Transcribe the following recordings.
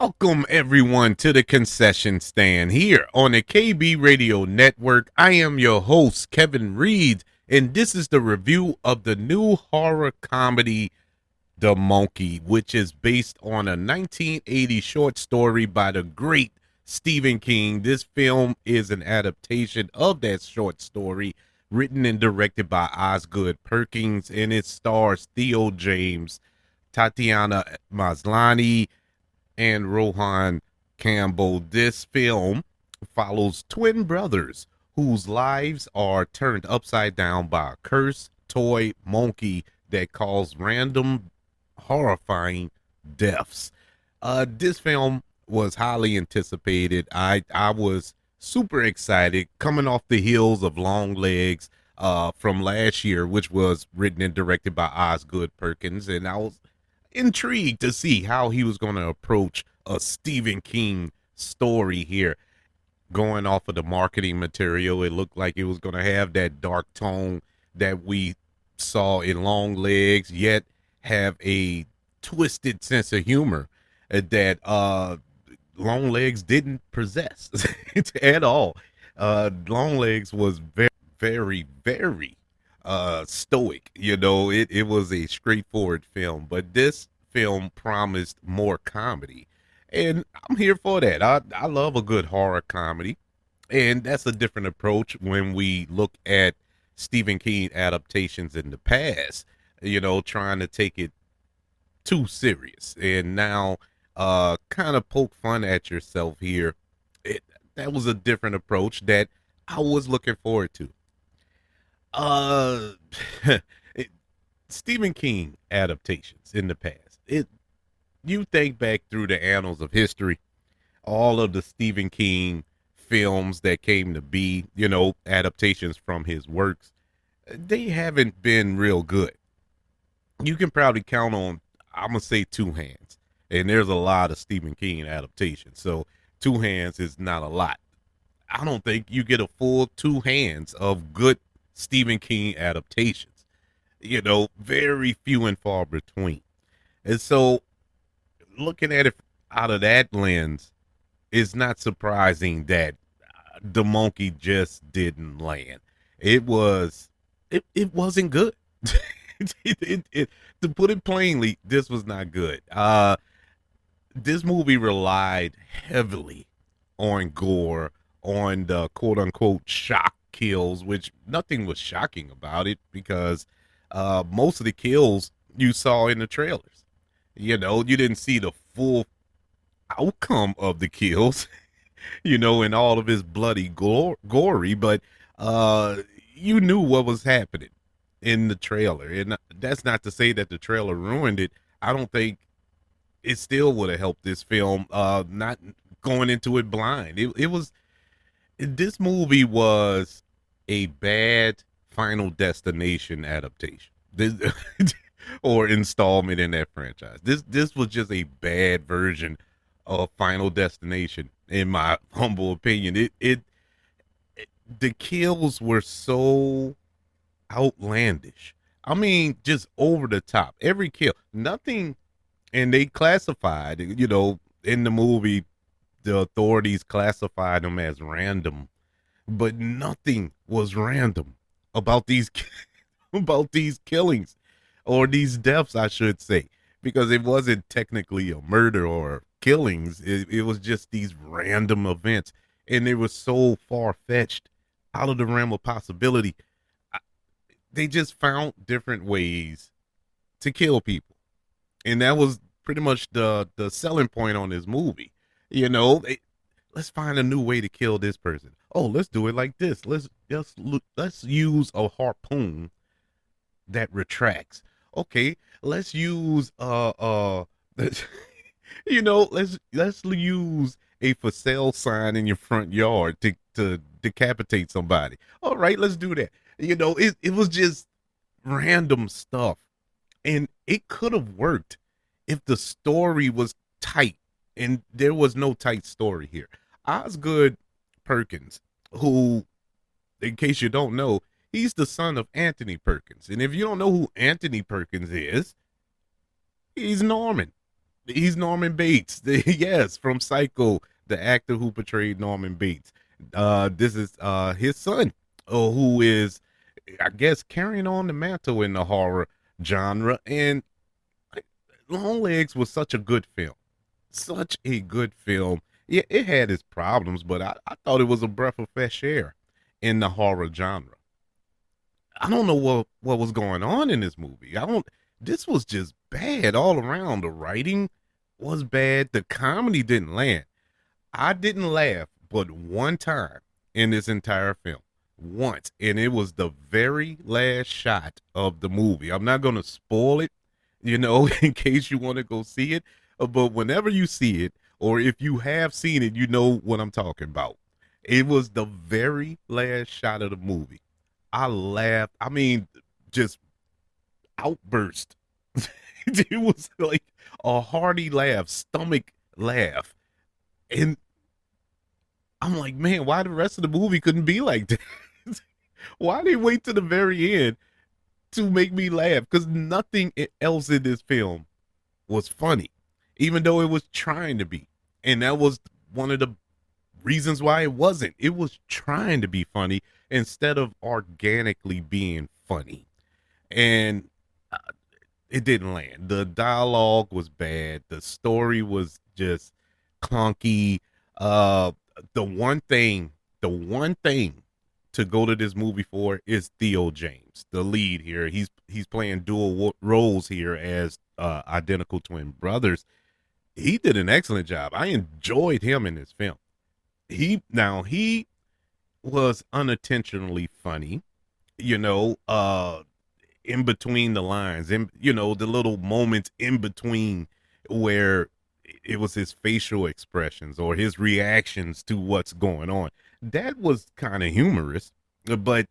Welcome everyone to the concession stand here on the KB Radio Network. I am your host, Kevin Reed, and this is the review of the new horror comedy, The Monkey, which is based on a 1980 short story by the great Stephen King. This film is an adaptation of that short story, written and directed by Osgood Perkins, and it stars Theo James, Tatiana Maslany, and Rohan Campbell. This film follows twin brothers whose lives are turned upside down by a cursed toy monkey that causes random, horrifying deaths. This film was highly anticipated. I was super excited coming off the heels of LongLegs from last year, which was written and directed by Osgood Perkins, and I was intrigued to see how he was going to approach a Stephen King story here. Going off of the marketing material, it looked like it was going to have that dark tone that we saw in LongLegs, yet have a twisted sense of humor that LongLegs didn't possess at all. LongLegs was very stoic. It was a straightforward film, but this film promised more comedy, and I'm here for that. I love a good horror comedy, and that's a different approach when we look at Stephen King adaptations in the past, trying to take it too serious and now kind of poke fun at yourself here. That was a different approach that I was looking forward to. uh it, Stephen King adaptations in the past, you think back through the annals of history, all of the Stephen King films that came to be, adaptations from his works, they haven't been real good. You can probably count on, I'm gonna say, two hands, and there's a lot of Stephen King adaptations, so two hands is not a lot. I don't think you get a full two hands of good Stephen King adaptations. Very few and far between. And so, looking at it out of that lens, it's not surprising that the monkey just didn't land. It wasn't good. To put it plainly, this was not good. This movie relied heavily on gore, on the quote unquote shock kills, which nothing was shocking about it because most of the kills you saw in the trailers. You didn't see the full outcome of the kills, and all of his bloody gory, but uh, you knew what was happening in the trailer. And that's not to say that the trailer ruined it. I don't think it still would have helped this film, not going into it blind. This movie was a bad Final Destination adaptation. This, or installment in that franchise. This was just a bad version of Final Destination, in my humble opinion. The kills were so outlandish. I mean, just over the top. Every kill, nothing, and they classified, in the movie, the authorities classified them as random, but nothing was random about these about these killings, or these deaths, I should say, because it wasn't technically a murder or killings. It was just these random events, and they were so far fetched, out of the realm of possibility. I- They just found different ways to kill people, and that was pretty much the selling point on this movie. Let's find a new way to kill this person. Oh, let's do it like this. Let's use a harpoon that retracts. Okay, let's use let's use a for sale sign in your front yard to decapitate somebody. All right, let's do that. It was just random stuff, and it could have worked if the story was tight, and there was no tight story here. Osgood Perkins, who, in case you don't know, he's the son of Anthony Perkins. And if you don't know who Anthony Perkins is, he's Norman. He's Norman Bates. Yes, from Psycho, the actor who portrayed Norman Bates. This is his son, who is, I guess, carrying on the mantle in the horror genre. And Longlegs was such a good film, such a good film. Yeah, it had its problems, but I thought it was a breath of fresh air in the horror genre. I don't know what was going on in this movie. I don't. This was just bad all around. The writing was bad. The comedy didn't land. I didn't laugh but one time in this entire film. Once, and it was the very last shot of the movie. I'm not going to spoil it, in case you want to go see it. But whenever you see it, or if you have seen it, you know what I'm talking about. It was the very last shot of the movie. I laughed. I mean, just outburst. It was like a hearty laugh, stomach laugh. And I'm like, man, why the rest of the movie couldn't be like that? Why they wait to the very end to make me laugh? Because nothing else in this film was funny, even though it was trying to be. And that was one of the reasons why it wasn't. It was trying to be funny instead of organically being funny. And it didn't land. The dialogue was bad. The story was just clunky. Uh, the one thing to go to this movie for is Theo James, the lead here. He's playing dual roles here as identical twin brothers. He did an excellent job. I enjoyed him in this film. He was unintentionally funny, you know, in between the lines, and the little moments in between where it was his facial expressions or his reactions to what's going on. That was kind of humorous, but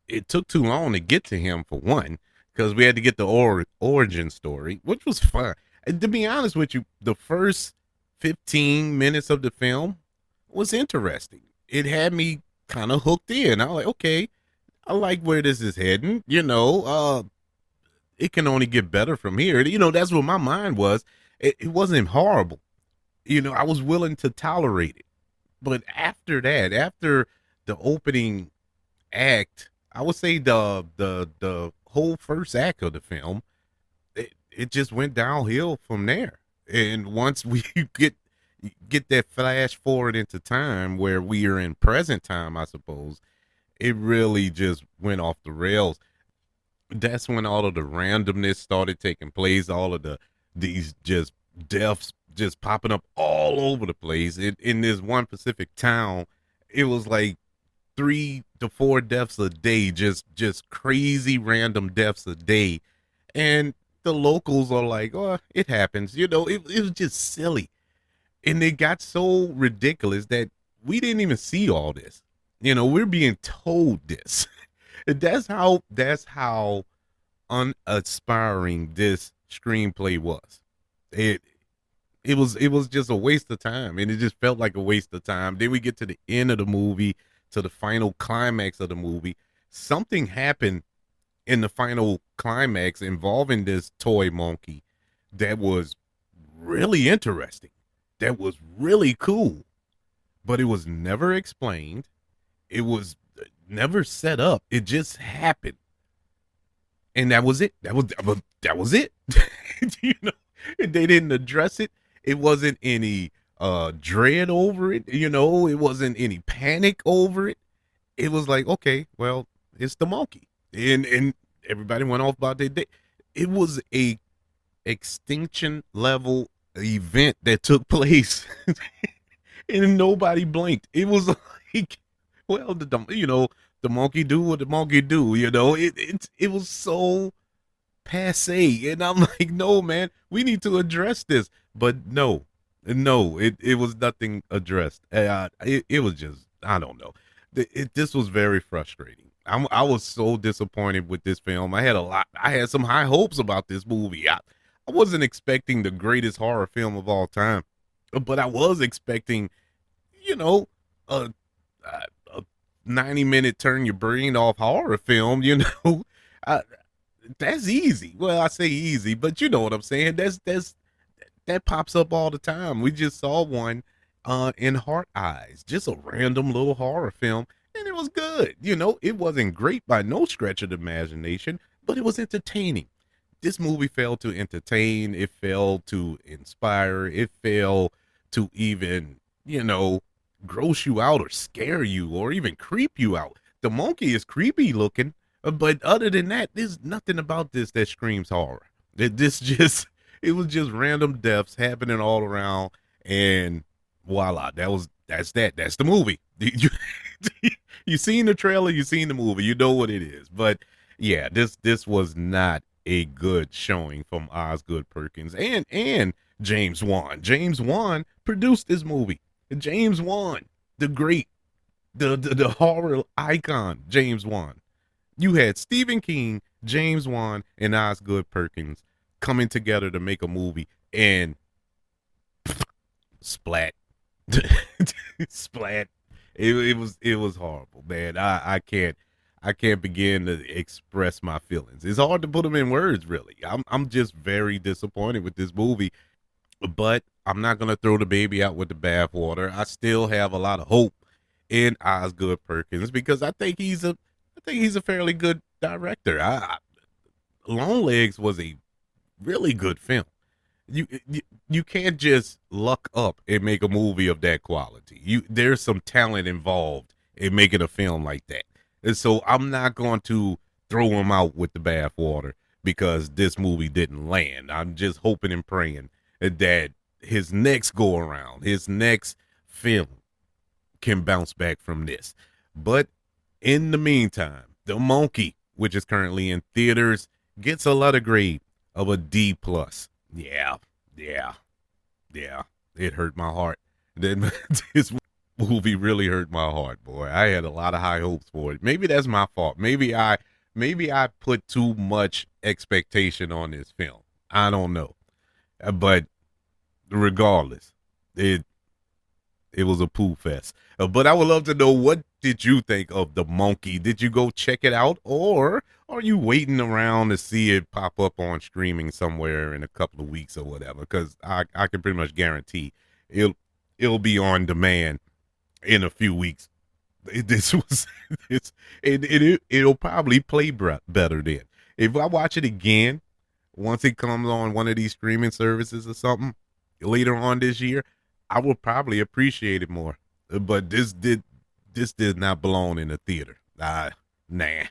it took too long to get to him for one, because we had to get the origin story, which was fun. And to be honest with you, the first 15 minutes of the film was interesting. It had me kind of hooked in. I was like, okay, I like where this is heading. It can only get better from here. That's what my mind was. It wasn't horrible. I was willing to tolerate it. But after that, after the opening act, I would say the whole first act of the film, it just went downhill from there. And once we get that flash forward into time where we are in present time, I suppose, it really just went off the rails. That's when all of the randomness started taking place, all of these just deaths just popping up all over the place. In this one specific town, it was like 3 to 4 deaths a day, just crazy random deaths a day. And the locals are like, oh, it happens. It was just silly. And it got so ridiculous that we didn't even see all this. We're being told this. That's how unaspiring this screenplay was. It it was just a waste of time, and it just felt like a waste of time. Then we get to the end of the movie, to the final climax of the movie. Something happened in the final climax involving this toy monkey that was really interesting. That was really cool, but it was never explained. It was never set up. It just happened, and that was it. That was it. you know, they didn't address it. It wasn't any dread over it. It wasn't any panic over it. It was like, okay, well, it's the monkey, and everybody went off about their day. It was a extinction level event that took place, and nobody blinked. It was like, well, the monkey do what the monkey do. It was so passe, and I'm like, no, man, we need to address this. But no, it was nothing addressed. It was just, I don't know. This was very frustrating. I was so disappointed with this film. I had some high hopes about this movie. I wasn't expecting the greatest horror film of all time, but I was expecting, you know, a, a 90-minute turn your brain off horror film. Uh, that's easy. Well, I say easy, but you know what I'm saying. That's that pops up all the time. We just saw one in Heart Eyes, just a random little horror film, and it was good. You know, it wasn't great by no stretch of the imagination, but it was entertaining. This movie failed to entertain, it failed to inspire, it failed to even, you know, gross you out or scare you or even creep you out. The monkey is creepy looking, but other than that, there's nothing about this that screams horror. This just it was just random deaths happening all around, and voila, that's the movie. You seen the trailer, you seen the movie, you know what it is. But yeah, this was not a good showing from Osgood Perkins and James Wan. James Wan produced this movie. James Wan, the great, the horror icon, James Wan. You had Stephen King, James Wan, and Osgood Perkins coming together to make a movie, and splat, splat. It was horrible, man. I can't begin to express my feelings. It's hard to put them in words, really. I'm just very disappointed with this movie, but I'm not gonna throw the baby out with the bathwater. I still have a lot of hope in Osgood Perkins because I think he's a fairly good director. LongLegs was a really good film. You can't just luck up and make a movie of that quality. There's some talent involved in making a film like that. And so I'm not going to throw him out with the bathwater because this movie didn't land. I'm just hoping and praying that his next go around, his next film can bounce back from this. But in the meantime, The Monkey, which is currently in theaters, gets a letter grade of a D plus. Yeah, yeah, yeah. It hurt my heart. Then this movie really hurt my heart, boy. I had a lot of high hopes for it. Maybe that's my fault. Maybe I put too much expectation on this film. I don't know. But regardless, it it was a poo fest. But I would love to know, what did you think of The Monkey? Did you go check it out, or are you waiting around to see it pop up on streaming somewhere in a couple of weeks or whatever? Because I can pretty much guarantee it'll it'll be on demand in a few weeks. This was it'll probably play better then. If I watch it again once it comes on one of these streaming services or something later on this year, I will probably appreciate it more. But this did not belong in a theater. Nah, nah.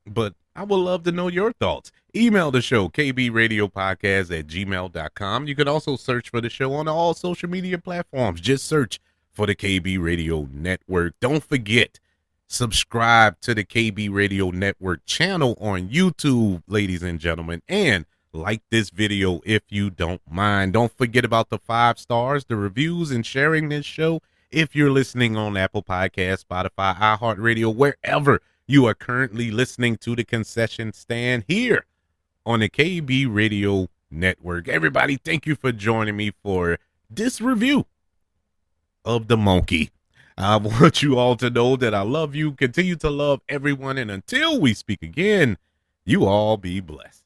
But I would love to know your thoughts. Email the show, kbradiopodcast@gmail.com. You can also search for the show on all social media platforms. Just search for the KB Radio Network. Don't forget, subscribe to the KB Radio Network channel on YouTube, ladies and gentlemen, and like this video if you don't mind. Don't forget about the 5 stars, the reviews, and sharing this show if you're listening on Apple Podcasts, Spotify, iHeartRadio, wherever you are currently listening to the concession stand here on the KB Radio Network. Everybody, thank you for joining me for this review of The Monkey. I want you all to know that I love you, continue to love everyone, and until we speak again, you all be blessed.